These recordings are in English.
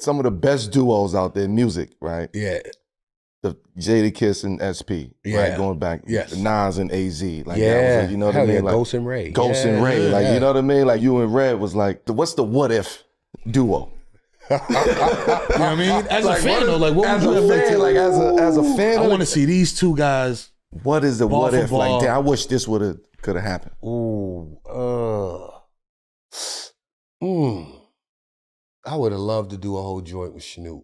some of the best duos out there in music, right? Yeah. The Jadakiss and SP, right? Going back, Yes. Nas and AZ, like Yeah. that was, you know what I mean? Like Ghost and Ray. Ghost and Ray, like you know what I mean? Like you and Red was like, what's the what if duo? You know what I mean? As Like, a fan, though, like, what as would a you like fan, to? like as a fan, I want to see these two guys. what is the ball what for if? Like, ball. damn, I wish this could have happened. I would have loved to do a whole joint with Snoop.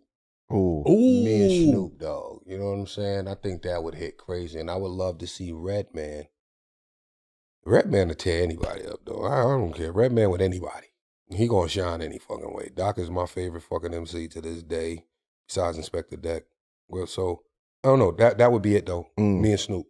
Ooh. Me and Snoop Dogg. You know what I'm saying? I think that would hit crazy. And I would love to see Redman. Redman to tear anybody up, though. I don't care. Redman with anybody. He gonna shine any fucking way. Doc is my favorite fucking MC to this day, besides Inspector Deck. Well, so, I don't know. That would be it, though. Me and Snoop.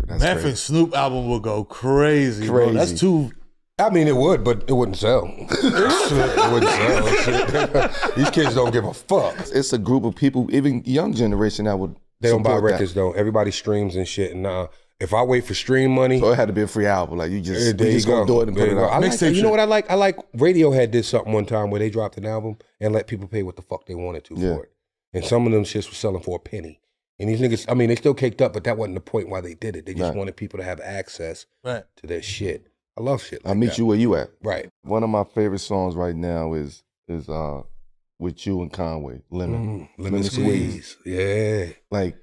That's Meth crazy. and Snoop album will go crazy. Bro. That's Crazy. too. I mean, it would, but it wouldn't sell. It wouldn't sell. These kids don't give a fuck. It's a group of people, even young generation, that would They don't buy support that. records, though. Everybody streams and shit. And if I wait for stream money, So it had to be a free album. Like you just, there we you just gonna go. do it and There put it you go. out. I like, Mixtape you know shit. what I like? I like Radiohead did something one time where they dropped an album and let people pay what the fuck they wanted to Yeah. for it. And some of them shits were selling for a penny. And these niggas, I mean, they still caked up, but that wasn't the point why they did it. They just Right. wanted people to have access Right. to their shit. I love shit like I'll meet that. you where you at. Right. One of my favorite songs right now is with you and Conway, Lemon. Lemon Squeeze. Yeah. Like,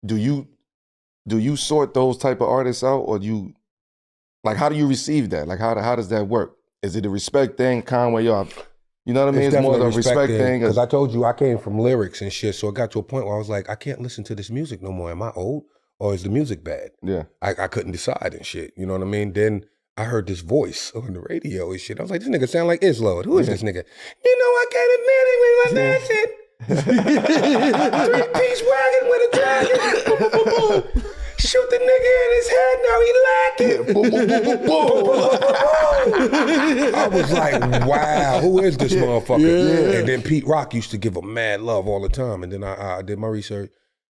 do you sort those type of artists out, or how do you receive that? Like, how does that work? Is it a respect thing, Conway? You know what I mean? It's more of a respect thing. Because I told you I came from lyrics and shit, so it got to a point where I was like, I can't listen to this music no more. Am I old or is the music bad? Yeah. I couldn't decide and shit. You know what I mean? Then I heard this voice on the radio and shit. I was like, this nigga sound like Islo. Who is this nigga? You know I can't admit it with my dancing. 3-piece wagon with a dragon. Boom, boom, boom, boom. Shoot the nigga in his head, now he like it. Boom, boom, boom, boom, boom. I was like, wow, who is this motherfucker? Yeah. And then Pete Rock used to give him mad love all the time. And then I did my research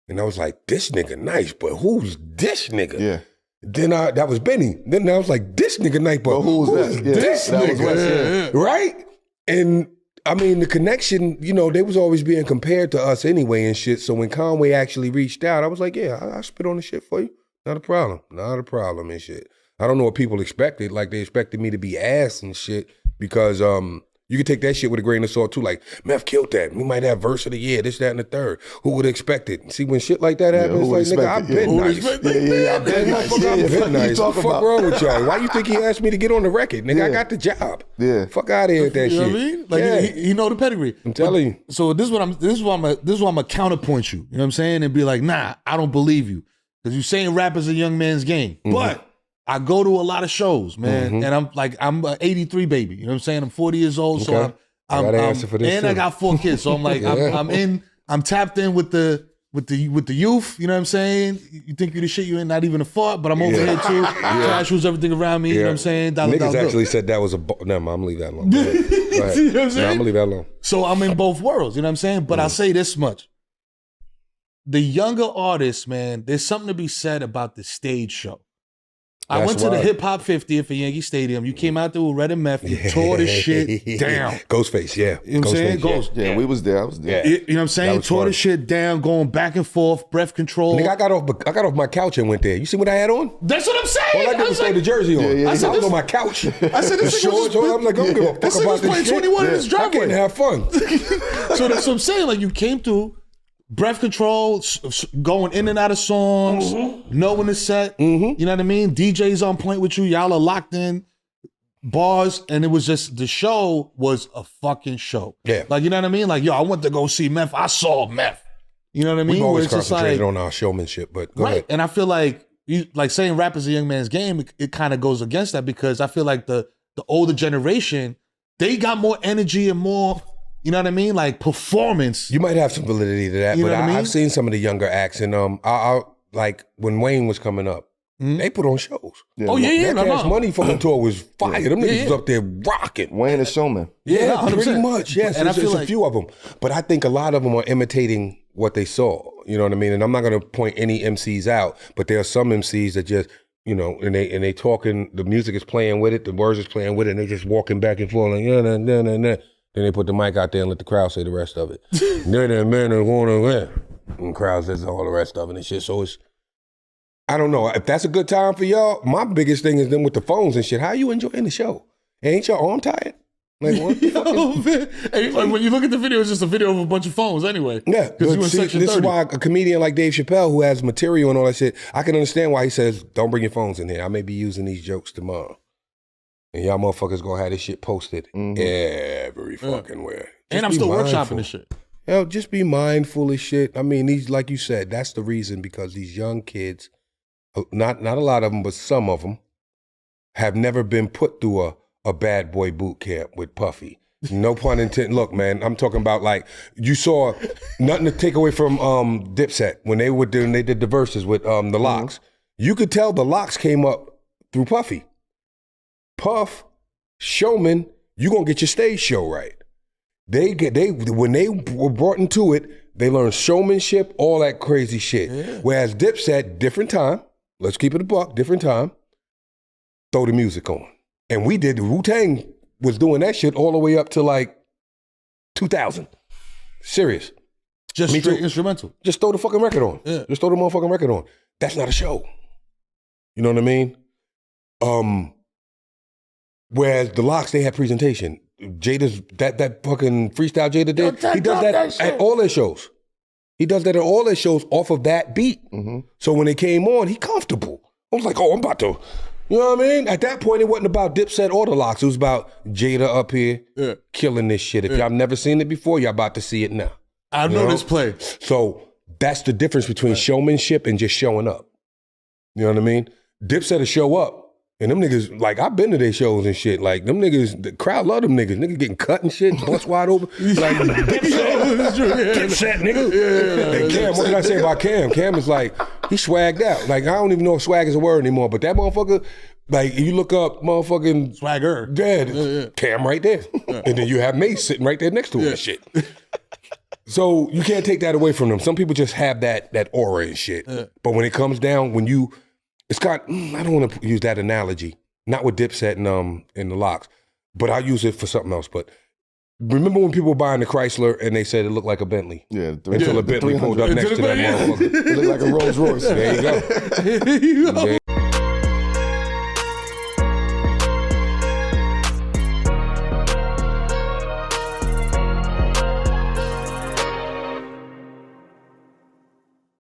and I was like, this nigga nice, but who's this nigga? Yeah. Then that was Benny. Then I was like, this nigga nice, but who's that? Yeah, this that was nigga? West, yeah. Right? And I mean, the connection, you know, they was always being compared to us anyway and shit. So when Conway actually reached out, I was like, yeah, I spit on the shit for you. Not a problem. Not a problem and shit. I don't know what people expected. Like they expected me to be ass and shit because you could take that shit with a grain of salt too. Like, Meth killed that. We might have verse of the year, this, that, and the third. Who would expect it? See, when shit like that happens, who it's would like, nigga, expect I've it? been Yeah. nice. I've been nice. Motherfucker, Yeah, I've fuck been you nice. What talking the fuck about? wrong with y'all? Why you think he asked me to get on the record? Nigga, I got the job. Yeah. Fuck out of here with that You know shit. what I mean? Like Yeah. he know the pedigree. I'm telling you. So this is why I'm gonna counterpoint you. You know what I'm saying? And be like, nah, I don't believe you. Because you're saying rap is a young man's game. But I go to a lot of shows, man. And I'm an 83 baby. You know what I'm saying? I'm 40 years old. Okay. So I got an answer for this, and too. I got 4 kids. So I'm like, Yeah. I'm tapped in with the youth, you know what I'm saying? You think you the shit, you ain't not even a fart, but I'm over here too. Trash was everything around me, you know what I'm saying? Dollar, Niggas dollar bill. actually said that was Never mind, I'm gonna leave that alone. Go ahead. Go ahead. You know what I'm No, saying? I'm gonna leave that alone. So I'm in both worlds, you know what I'm saying? But I'll say this much. The younger artists, man, there's something to be said about the stage show. I That's went to the right. Hip Hop 50th at Yankee Stadium. You came out there with Red and Meth. You tore the shit down. Ghostface, yeah. You know what I'm saying? Ghostface, Ghost. Yeah, we was there. I was there. Yeah. You know what I'm saying? That was Tore fun. the shit down, going back and forth, breath control. Nigga, I got off my couch and went there. You see what I had on? That's what I'm saying. All I did was throw the jersey on. yeah, I yeah. was on my couch. I said, this The nigga was shorts on. I'm like, I don't give a fuck this nigga about was playing this shit. 21 in his I driveway. can't have fun. So that's what I'm saying. Like, you came through, breath control, going in and out of songs, knowing the set. You know what I mean? DJ's on point with you. Y'all are locked in. Bars, and it was just, the show was a fucking show. Yeah. Like, you know what I mean? Like, yo, I went to go see Meth. I saw Meth. You know what I mean? We've always Where it's just concentrated like, on our showmanship, but go right. ahead. And I feel like, saying rap is a young man's game, it kind of goes against that because I feel like the older generation, they got more energy and more, you know what I mean? Like performance. You might have some validity to that, You know but what I mean? I've seen some of the younger acts, and I like when Wayne was coming up, they put on shows. Oh, yeah. That No, Cash no. Money fucking tour was fire. Them niggas yeah. was up there rocking. Wayne the Showman. Yeah, 100%. pretty much. Yes, And I there's feel a like- few of them, but I think a lot of them are imitating what they saw. You know what I mean? And I'm not going to point any MCs out, but there are some MCs that just, you know, and they talking. The music is playing with it, the words is playing with it, and they just walking back and forth like nah. Then they put the mic out there and let the crowd say the rest of it. Then the men are going to win. And the crowd says all the rest of it and shit. So it's, I don't know. If that's a good time for y'all, my biggest thing is them with the phones and shit. How you enjoying the show? Ain't your arm tired? Like, what the fuck? Hey, like, when you look at the video, it's just a video of a bunch of phones anyway. Yeah, because you in section 30. This is why a comedian like Dave Chappelle, who has material and all that shit, I can understand why he says, don't bring your phones in here. I may be using these jokes tomorrow. And y'all motherfuckers gonna have this shit posted every fucking where. And I'm still workshopping this shit. Yo, just be mindful of shit. I mean, these, like you said, that's the reason, because these young kids, not a lot of them, but some of them, have never been put through a bad boy boot camp with Puffy. No pun intended. Look, man, I'm talking about, like, you saw nothing to take away from Dipset when they did the verses with the Locks. You could tell the Locks came up through Puffy. Puff, Showman, you gonna get your stage show right. When they were brought into it, they learned showmanship, all that crazy shit. Yeah. Whereas Dipset, different time. Let's keep it a buck, different time. Throw the music on. And we did, Wu-Tang was doing that shit all the way up to like 2000. Serious. Just straight instrumental. Just throw the fucking record on. Yeah. Just throw the motherfucking record on. That's not a show. You know what I mean? Whereas the Locks, they had presentation. Jada's, that fucking freestyle Jada did, he does that at all their shows. He does that at all their shows off of that beat. So when they came on, he comfortable. I was like, oh, I'm about to, you know what I mean? At that point, it wasn't about Dipset or the Locks. It was about Jada up here killing this shit. If y'all never seen it before, y'all about to see it now. I know this play. So that's the difference between showmanship and just showing up. You know what I mean? Dipset will show up. And them niggas, like, I've been to their shows and shit. Like, them niggas, the crowd love them niggas. Niggas getting cut and shit, bust wide open. Like, Dipset, nigga. And Cam, what can I say about Cam? Cam is like, he swagged out. Like, I don't even know if swag is a word anymore. But that motherfucker, like, you look up motherfucking Swagger. Dead. Cam right there. And then you have Mace sitting right there next to him and shit. So you can't take that away from them. Some people just have that aura and shit. But when it comes down, when you, it's got, I don't want to use that analogy, not with Dipset and the Locks, but I'll use it for something else. But remember when people were buying the Chrysler and they said it looked like a Bentley? Yeah. Until a Bentley pulled up next to that motherfucker. It looked like a Rolls Royce. There you go.